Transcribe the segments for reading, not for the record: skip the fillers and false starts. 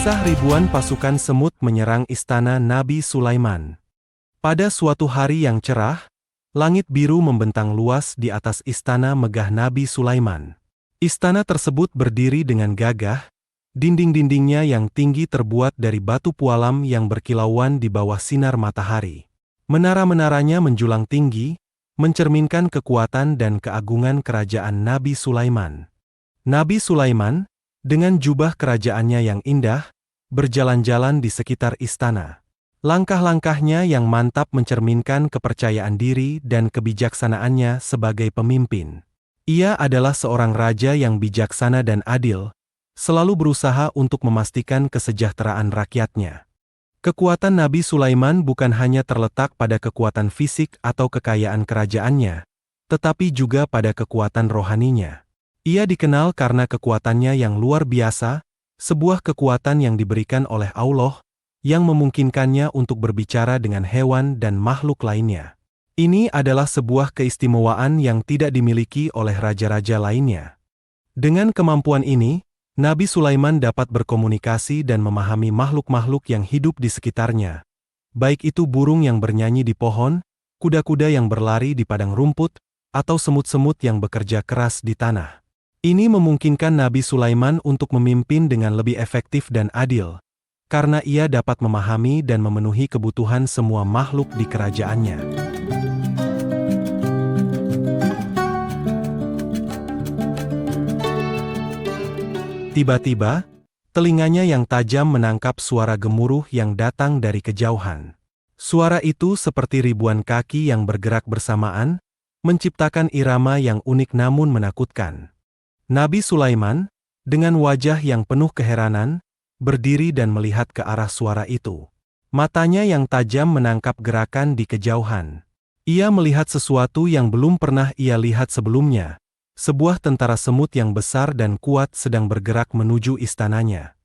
Kisah ribuan pasukan semut menyerang istana Nabi Sulaiman. Pada suatu hari yang cerah, langit biru membentang luas di atas istana megah Nabi Sulaiman. Istana tersebut berdiri dengan gagah, dinding-dindingnya yang tinggi terbuat dari batu pualam yang berkilauan di bawah sinar matahari. Menara-menaranya menjulang tinggi, mencerminkan kekuatan dan keagungan kerajaan Nabi Sulaiman. Nabi Sulaiman, dengan jubah kerajaannya yang indah, berjalan-jalan di sekitar istana. Langkah-langkahnya yang mantap mencerminkan kepercayaan diri dan kebijaksanaannya sebagai pemimpin. Ia adalah seorang raja yang bijaksana dan adil, selalu berusaha untuk memastikan kesejahteraan rakyatnya. Kekuatan Nabi Sulaiman bukan hanya terletak pada kekuatan fisik atau kekayaan kerajaannya, tetapi juga pada kekuatan rohaninya. Ia dikenal karena kekuatannya yang luar biasa, sebuah kekuatan yang diberikan oleh Allah, yang memungkinkannya untuk berbicara dengan hewan dan makhluk lainnya. Ini adalah sebuah keistimewaan yang tidak dimiliki oleh raja-raja lainnya. Dengan kemampuan ini, Nabi Sulaiman dapat berkomunikasi dan memahami makhluk-makhluk yang hidup di sekitarnya. Baik itu burung yang bernyanyi di pohon, kuda-kuda yang berlari di padang rumput, atau semut-semut yang bekerja keras di tanah. Ini memungkinkan Nabi Sulaiman untuk memimpin dengan lebih efektif dan adil, karena ia dapat memahami dan memenuhi kebutuhan semua makhluk di kerajaannya. Tiba-tiba, telinganya yang tajam menangkap suara gemuruh yang datang dari kejauhan. Suara itu seperti ribuan kaki yang bergerak bersamaan, menciptakan irama yang unik namun menakutkan. Nabi Sulaiman, dengan wajah yang penuh keheranan, berdiri dan melihat ke arah suara itu. Matanya yang tajam menangkap gerakan di kejauhan. Ia melihat sesuatu yang belum pernah ia lihat sebelumnya. Sebuah tentara semut yang besar dan kuat sedang bergerak menuju istananya.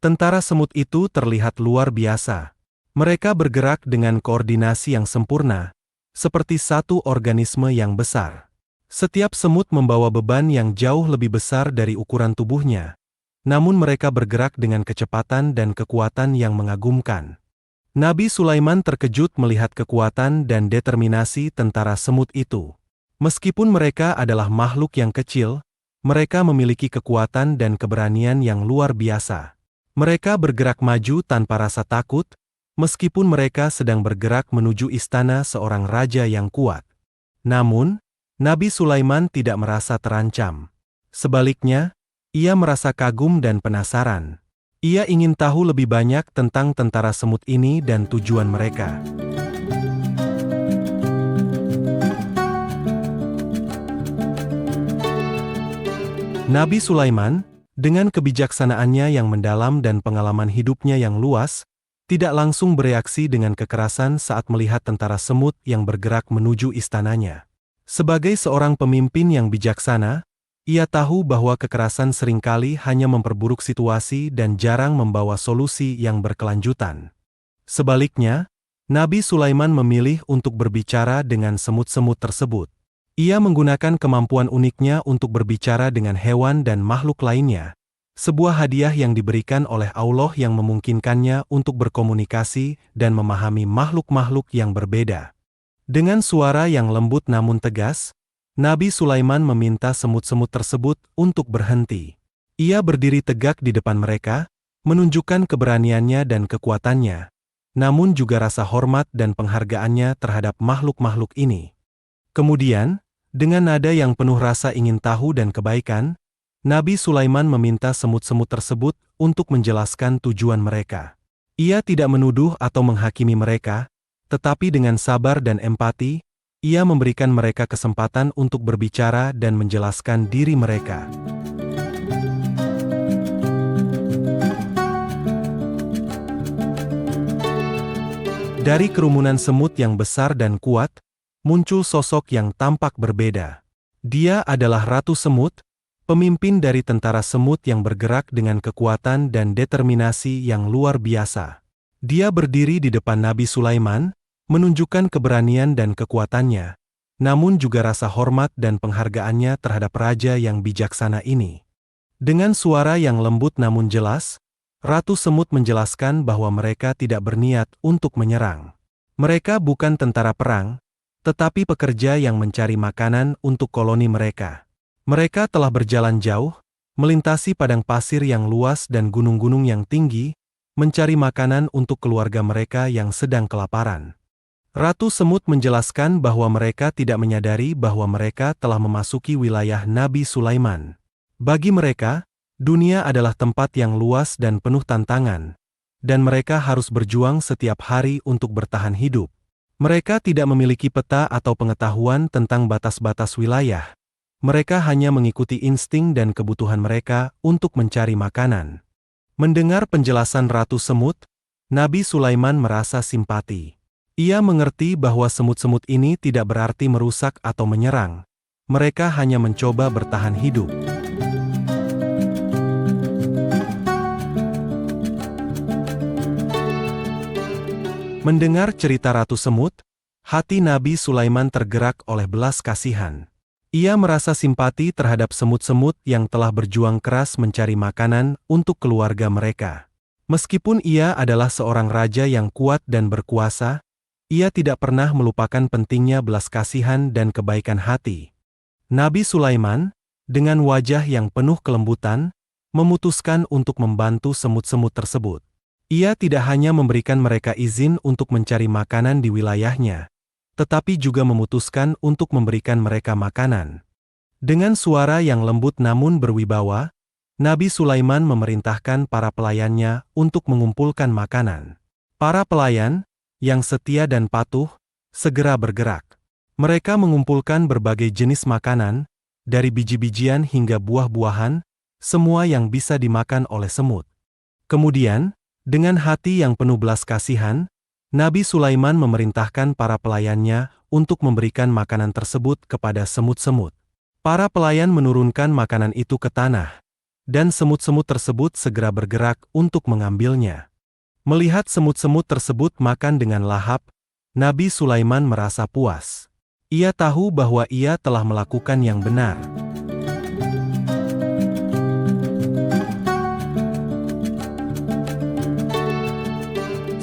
Tentara semut itu terlihat luar biasa. Mereka bergerak dengan koordinasi yang sempurna, seperti satu organisme yang besar. Setiap semut membawa beban yang jauh lebih besar dari ukuran tubuhnya, namun mereka bergerak dengan kecepatan dan kekuatan yang mengagumkan. Nabi Sulaiman terkejut melihat kekuatan dan determinasi tentara semut itu. Meskipun mereka adalah makhluk yang kecil, mereka memiliki kekuatan dan keberanian yang luar biasa. Mereka bergerak maju tanpa rasa takut, meskipun mereka sedang bergerak menuju istana seorang raja yang kuat. Namun, Nabi Sulaiman tidak merasa terancam. Sebaliknya, ia merasa kagum dan penasaran. Ia ingin tahu lebih banyak tentang tentara semut ini dan tujuan mereka. Nabi Sulaiman, dengan kebijaksanaannya yang mendalam dan pengalaman hidupnya yang luas, tidak langsung bereaksi dengan kekerasan saat melihat tentara semut yang bergerak menuju istananya. Sebagai seorang pemimpin yang bijaksana, ia tahu bahwa kekerasan seringkali hanya memperburuk situasi dan jarang membawa solusi yang berkelanjutan. Sebaliknya, Nabi Sulaiman memilih untuk berbicara dengan semut-semut tersebut. Ia menggunakan kemampuan uniknya untuk berbicara dengan hewan dan makhluk lainnya, sebuah hadiah yang diberikan oleh Allah yang memungkinkannya untuk berkomunikasi dan memahami makhluk-makhluk yang berbeda. Dengan suara yang lembut namun tegas, Nabi Sulaiman meminta semut-semut tersebut untuk berhenti. Ia berdiri tegak di depan mereka, menunjukkan keberaniannya dan kekuatannya, namun juga rasa hormat dan penghargaannya terhadap makhluk-makhluk ini. Kemudian, dengan nada yang penuh rasa ingin tahu dan kebaikan, Nabi Sulaiman meminta semut-semut tersebut untuk menjelaskan tujuan mereka. Ia tidak menuduh atau menghakimi mereka, tetapi dengan sabar dan empati, ia memberikan mereka kesempatan untuk berbicara dan menjelaskan diri mereka. Dari kerumunan semut yang besar dan kuat, muncul sosok yang tampak berbeda. Dia adalah Ratu Semut, pemimpin dari tentara semut yang bergerak dengan kekuatan dan determinasi yang luar biasa. Dia berdiri di depan Nabi Sulaiman, menunjukkan keberanian dan kekuatannya, namun juga rasa hormat dan penghargaannya terhadap raja yang bijaksana ini. Dengan suara yang lembut namun jelas, Ratu Semut menjelaskan bahwa mereka tidak berniat untuk menyerang. Mereka bukan tentara perang, tetapi pekerja yang mencari makanan untuk koloni mereka. Mereka telah berjalan jauh, melintasi padang pasir yang luas dan gunung-gunung yang tinggi, mencari makanan untuk keluarga mereka yang sedang kelaparan. Ratu Semut menjelaskan bahwa mereka tidak menyadari bahwa mereka telah memasuki wilayah Nabi Sulaiman. Bagi mereka, dunia adalah tempat yang luas dan penuh tantangan, dan mereka harus berjuang setiap hari untuk bertahan hidup. Mereka tidak memiliki peta atau pengetahuan tentang batas-batas wilayah. Mereka hanya mengikuti insting dan kebutuhan mereka untuk mencari makanan. Mendengar penjelasan Ratu Semut, Nabi Sulaiman merasa simpati. Ia mengerti bahwa semut-semut ini tidak berarti merusak atau menyerang. Mereka hanya mencoba bertahan hidup. Mendengar cerita Ratu Semut, hati Nabi Sulaiman tergerak oleh belas kasihan. Ia merasa simpati terhadap semut-semut yang telah berjuang keras mencari makanan untuk keluarga mereka. Meskipun ia adalah seorang raja yang kuat dan berkuasa, ia tidak pernah melupakan pentingnya belas kasihan dan kebaikan hati. Nabi Sulaiman, dengan wajah yang penuh kelembutan, memutuskan untuk membantu semut-semut tersebut. Ia tidak hanya memberikan mereka izin untuk mencari makanan di wilayahnya, tetapi juga memutuskan untuk memberikan mereka makanan. Dengan suara yang lembut namun berwibawa, Nabi Sulaiman memerintahkan para pelayannya untuk mengumpulkan makanan. Para pelayan, yang setia dan patuh, segera bergerak. Mereka mengumpulkan berbagai jenis makanan, dari biji-bijian hingga buah-buahan, semua yang bisa dimakan oleh semut. Kemudian, dengan hati yang penuh belas kasihan, Nabi Sulaiman memerintahkan para pelayannya untuk memberikan makanan tersebut kepada semut-semut. Para pelayan menurunkan makanan itu ke tanah, dan semut-semut tersebut segera bergerak untuk mengambilnya. Melihat semut-semut tersebut makan dengan lahap, Nabi Sulaiman merasa puas. Ia tahu bahwa ia telah melakukan yang benar.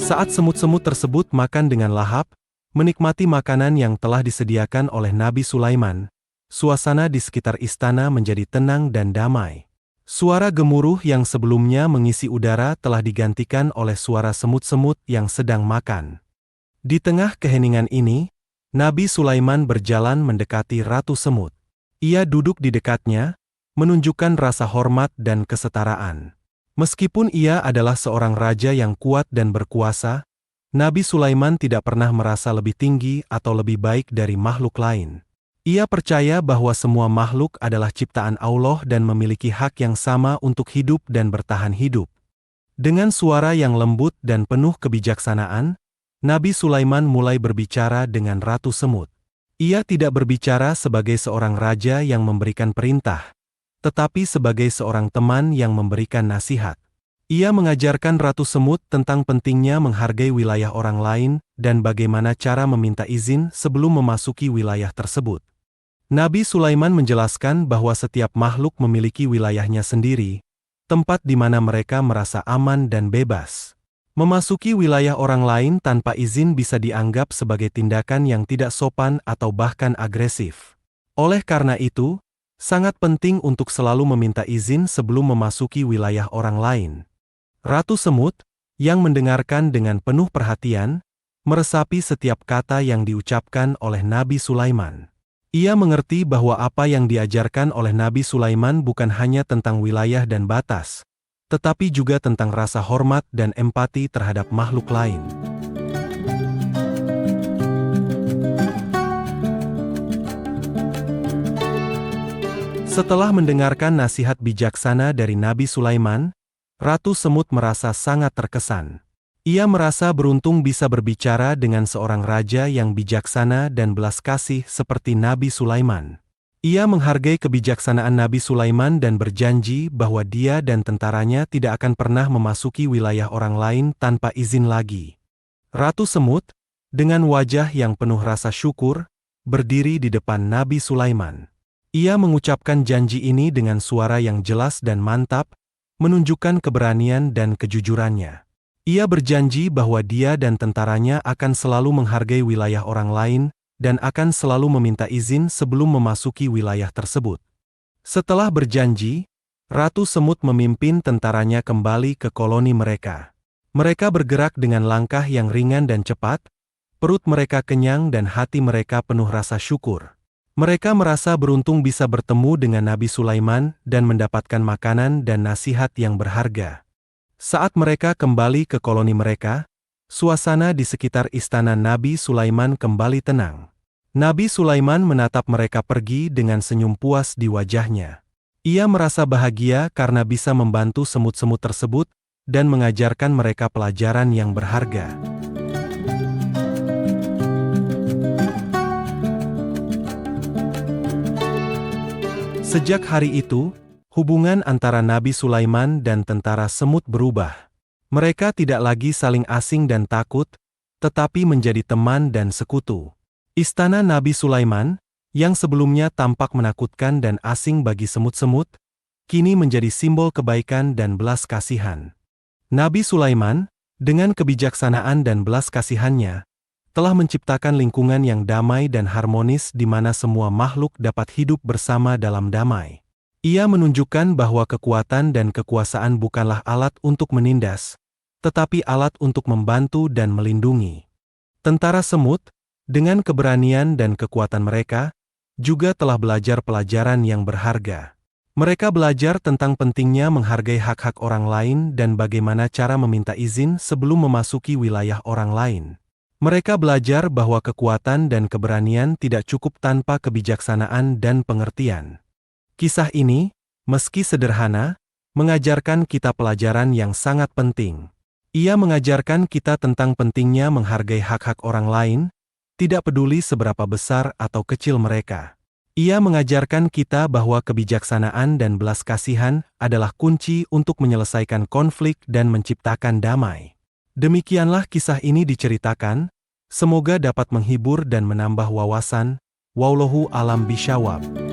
Saat semut-semut tersebut makan dengan lahap, menikmati makanan yang telah disediakan oleh Nabi Sulaiman, suasana di sekitar istana menjadi tenang dan damai. Suara gemuruh yang sebelumnya mengisi udara telah digantikan oleh suara semut-semut yang sedang makan. Di tengah keheningan ini, Nabi Sulaiman berjalan mendekati Ratu Semut. Ia duduk di dekatnya, menunjukkan rasa hormat dan kesetaraan. Meskipun ia adalah seorang raja yang kuat dan berkuasa, Nabi Sulaiman tidak pernah merasa lebih tinggi atau lebih baik dari makhluk lain. Ia percaya bahwa semua makhluk adalah ciptaan Allah dan memiliki hak yang sama untuk hidup dan bertahan hidup. Dengan suara yang lembut dan penuh kebijaksanaan, Nabi Sulaiman mulai berbicara dengan Ratu Semut. Ia tidak berbicara sebagai seorang raja yang memberikan perintah, tetapi sebagai seorang teman yang memberikan nasihat. Ia mengajarkan Ratu Semut tentang pentingnya menghargai wilayah orang lain dan bagaimana cara meminta izin sebelum memasuki wilayah tersebut. Nabi Sulaiman menjelaskan bahwa setiap makhluk memiliki wilayahnya sendiri, tempat di mana mereka merasa aman dan bebas. Memasuki wilayah orang lain tanpa izin bisa dianggap sebagai tindakan yang tidak sopan atau bahkan agresif. Oleh karena itu, sangat penting untuk selalu meminta izin sebelum memasuki wilayah orang lain. Ratu Semut, yang mendengarkan dengan penuh perhatian, meresapi setiap kata yang diucapkan oleh Nabi Sulaiman. Ia mengerti bahwa apa yang diajarkan oleh Nabi Sulaiman bukan hanya tentang wilayah dan batas, tetapi juga tentang rasa hormat dan empati terhadap makhluk lain. Setelah mendengarkan nasihat bijaksana dari Nabi Sulaiman, Ratu Semut merasa sangat terkesan. Ia merasa beruntung bisa berbicara dengan seorang raja yang bijaksana dan belas kasih seperti Nabi Sulaiman. Ia menghargai kebijaksanaan Nabi Sulaiman dan berjanji bahwa dia dan tentaranya tidak akan pernah memasuki wilayah orang lain tanpa izin lagi. Ratu Semut, dengan wajah yang penuh rasa syukur, berdiri di depan Nabi Sulaiman. Ia mengucapkan janji ini dengan suara yang jelas dan mantap, menunjukkan keberanian dan kejujurannya. Ia berjanji bahwa dia dan tentaranya akan selalu menghargai wilayah orang lain dan akan selalu meminta izin sebelum memasuki wilayah tersebut. Setelah berjanji, Ratu Semut memimpin tentaranya kembali ke koloni mereka. Mereka bergerak dengan langkah yang ringan dan cepat, perut mereka kenyang dan hati mereka penuh rasa syukur. Mereka merasa beruntung bisa bertemu dengan Nabi Sulaiman dan mendapatkan makanan dan nasihat yang berharga. Saat mereka kembali ke koloni mereka, suasana di sekitar istana Nabi Sulaiman kembali tenang. Nabi Sulaiman menatap mereka pergi dengan senyum puas di wajahnya. Ia merasa bahagia karena bisa membantu semut-semut tersebut dan mengajarkan mereka pelajaran yang berharga. Sejak hari itu, hubungan antara Nabi Sulaiman dan tentara semut berubah. Mereka tidak lagi saling asing dan takut, tetapi menjadi teman dan sekutu. Istana Nabi Sulaiman, yang sebelumnya tampak menakutkan dan asing bagi semut-semut, kini menjadi simbol kebaikan dan belas kasihan. Nabi Sulaiman, dengan kebijaksanaan dan belas kasihannya, telah menciptakan lingkungan yang damai dan harmonis di mana semua makhluk dapat hidup bersama dalam damai. Ia menunjukkan bahwa kekuatan dan kekuasaan bukanlah alat untuk menindas, tetapi alat untuk membantu dan melindungi. Tentara semut, dengan keberanian dan kekuatan mereka, juga telah belajar pelajaran yang berharga. Mereka belajar tentang pentingnya menghargai hak-hak orang lain dan bagaimana cara meminta izin sebelum memasuki wilayah orang lain. Mereka belajar bahwa kekuatan dan keberanian tidak cukup tanpa kebijaksanaan dan pengertian. Kisah ini, meski sederhana, mengajarkan kita pelajaran yang sangat penting. Ia mengajarkan kita tentang pentingnya menghargai hak-hak orang lain, tidak peduli seberapa besar atau kecil mereka. Ia mengajarkan kita bahwa kebijaksanaan dan belas kasihan adalah kunci untuk menyelesaikan konflik dan menciptakan damai. Demikianlah kisah ini diceritakan, semoga dapat menghibur dan menambah wawasan. Wallahu a'lam bishawab.